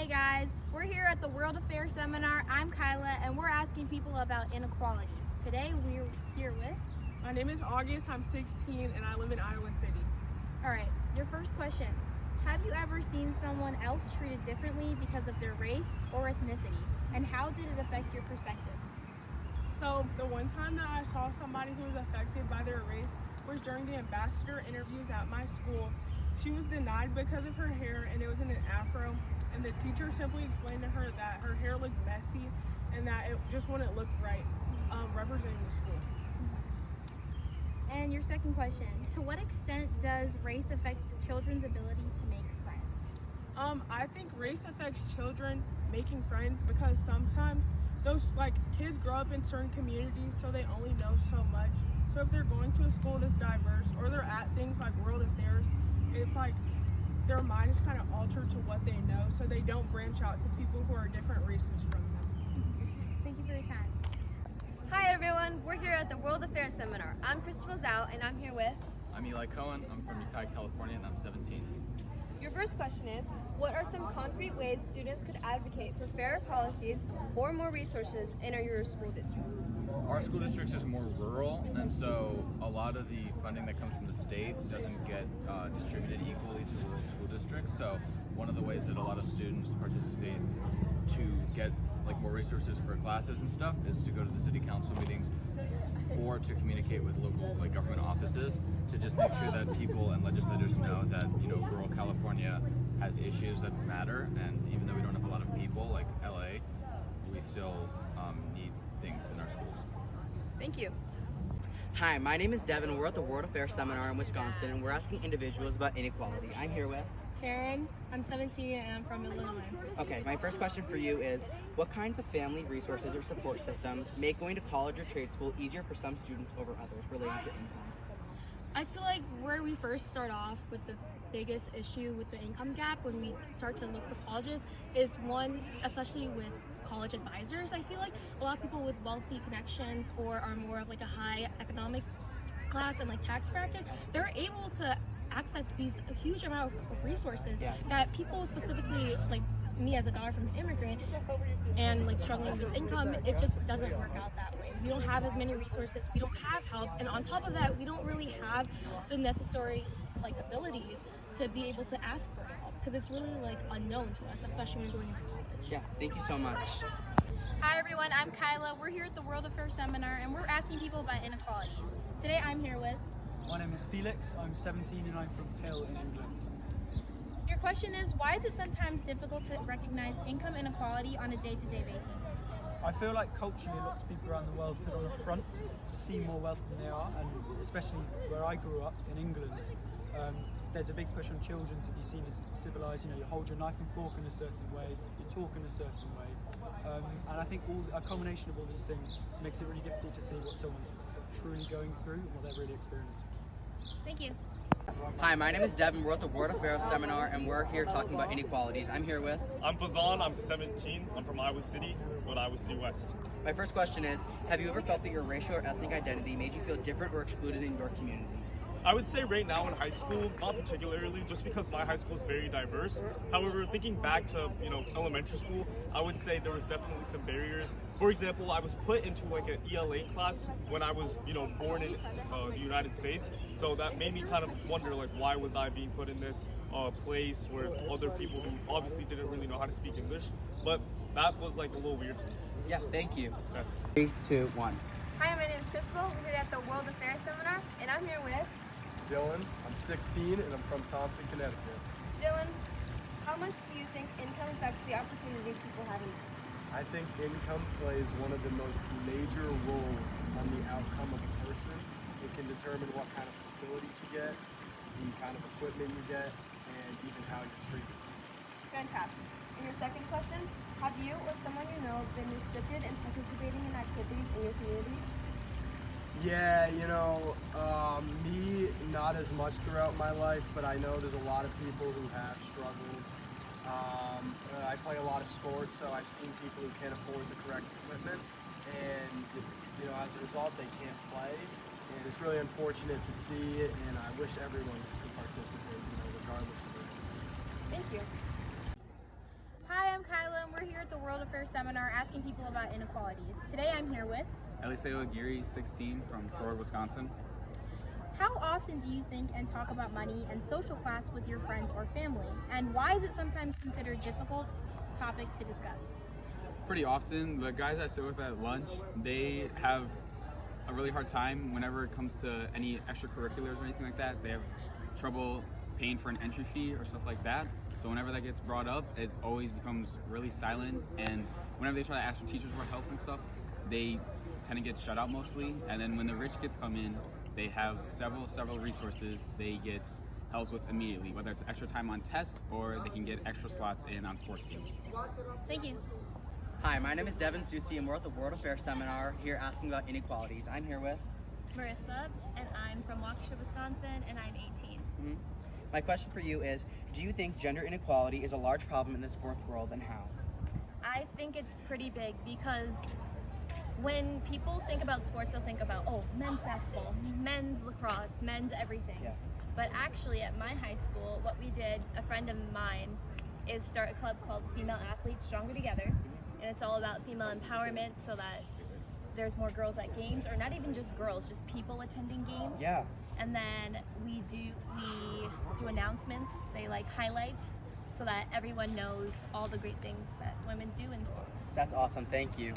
Hey guys, we're here at the World Affairs Seminar. I'm Kyla and we're asking people about inequalities. Today we're here with... My name is August, I'm 16 and I live in Iowa City. Alright, your first question. Have you ever seen someone else treated differently because of their race or ethnicity? And how did it affect your perspective? So the one time that I saw somebody who was affected by their race was during the ambassador interviews at my school. She was denied because of her hair and it was in an afro, and the teacher simply explained to her that her hair looked messy and that it just wouldn't look right representing the school. And your second question, to what extent does race affect children's ability to make friends? I think race affects children making friends because sometimes those kids grow up in certain communities, so they only know so much. So if they're going to a school that's diverse or they're at things like World Affairs, it's like their mind is kind of altered to what they know, so they don't branch out to people who are different races from them. Thank you for your time. Hi everyone, we're here at the World Affairs Seminar. I'm Crystal Zhao and I'm here with... I'm Eli Cohen, I'm from Ukiah, California, and I'm 17. Your first question is, what are some concrete ways students could advocate for fairer policies or more resources in your school district? Our school district is more rural, and so a lot of the funding that comes from the state doesn't get distributed equally to rural school districts. So one of the ways that a lot of students participate to get more resources for classes and stuff is to go to the city council meetings or to communicate with local government offices to just make sure that people and legislators know that rural California has issues that matter, and even though we don't have a lot of people like LA, we still need things in our schools. Thank you. Hi, my name is Devin. We're at the World Affairs Seminar in Wisconsin, and we're asking individuals about inequality. I'm here with... Karen, I'm 17 and I'm from Illinois. Okay, my first question for you is, what kinds of family resources or support systems make going to college or trade school easier for some students over others related to income? I feel like where we first start off with the biggest issue with the income gap when we start to look for colleges is one, especially with college advisors. I feel like a lot of people with wealthy connections or are more of a high economic class and tax bracket, they're able to access these huge amount of resources that people specifically me as a daughter from an immigrant and struggling with income, it just doesn't work out that way. We don't have as many resources, we don't have help, and on top of that, we don't really have the necessary abilities to be able to ask for help because it's really unknown to us, especially when we're going into college. Yeah, thank you so much. Hi everyone, I'm Kyla. We're here at the World Affairs Seminar and we're asking people about inequalities. Today I'm here with... My name is Felix, I'm 17 and I'm from Pill in England. Your question is, why is it sometimes difficult to recognize income inequality on a day-to-day basis? I feel like culturally lots of people around the world put on a front, seem more wealthy than they are, and especially where I grew up in England, there's a big push on children to be seen as civilized. You hold your knife and fork in a certain way, you talk in a certain way, and I think a combination of all these things makes it really difficult to see what someone's truly going through and what they're really experiencing. Thank you. Hi, my name is Devin. We're at the World Affairs Seminar, and we're here talking about inequalities. I'm here with... I'm Fazan, I'm 17, I'm from Iowa City, but Iowa City West. My first question is, have you ever felt that your racial or ethnic identity made you feel different or excluded in your community? I would say right now in high school, not particularly, just because my high school is very diverse. However, thinking back to elementary school, I would say there was definitely some barriers. For example, I was put into an ELA class when I was born in the United States, so that made me kind of wonder why was I being put in this place where other people who obviously didn't really know how to speak English. But that was a little weird to me. Yeah, thank you. Yes. 3, 2, 1. Hi, my name is Crystal. We're here at the World Affairs Seminar and I'm here with... Dylan, I'm 16 and I'm from Thompson, Connecticut. Dylan, how much do you think income affects the opportunity people have in life? I think income plays one of the most major roles on the outcome of a person. It can determine what kind of facilities you get, the kind of equipment you get, and even how you're treated. Fantastic. And your second question, have you or someone you know been restricted in participating in activities in your community? Yeah, me, not as much throughout my life, but I know there's a lot of people who have struggled. I play a lot of sports, so I've seen people who can't afford the correct equipment, and as a result, they can't play. And it's really unfortunate to see it, and I wish everyone could participate, regardless of it. Thank you. Hi, I'm we're here at the World Affairs Seminar asking people about inequalities. Today I'm here with... Eliseo Aguirre, 16, from Shorewood, Wisconsin. How often do you think and talk about money and social class with your friends or family? And why is it sometimes considered a difficult topic to discuss? Pretty often. The guys I sit with at lunch, they have a really hard time whenever it comes to any extracurriculars or anything like that. They have trouble paying for an entry fee or stuff like that. So whenever that gets brought up, it always becomes really silent, and whenever they try to ask for teachers for help and stuff, they tend to get shut out mostly. And then when the rich kids come in, they have several resources they get helped with immediately, whether it's extra time on tests or they can get extra slots in on sports teams. Thank you. Hi, my name is Devin Susi, and we're at the World Affairs Seminar here asking about inequalities. I'm here with Marissa, and I'm from Waukesha, Wisconsin, and I'm 18. My question for you is, do you think gender inequality is a large problem in the sports world, and how? I think it's pretty big because when people think about sports, they'll think about, oh, men's basketball, men's lacrosse, men's everything. Yeah. But actually at my high school, what we did, a friend of mine, is start a club called Female Athletes Stronger Together. And it's all about female empowerment so that there's more girls at games, or not even just girls, just people attending games. Yeah. And then we do announcements, say like highlights, so that everyone knows all the great things that women do in sports. That's awesome. Thank you.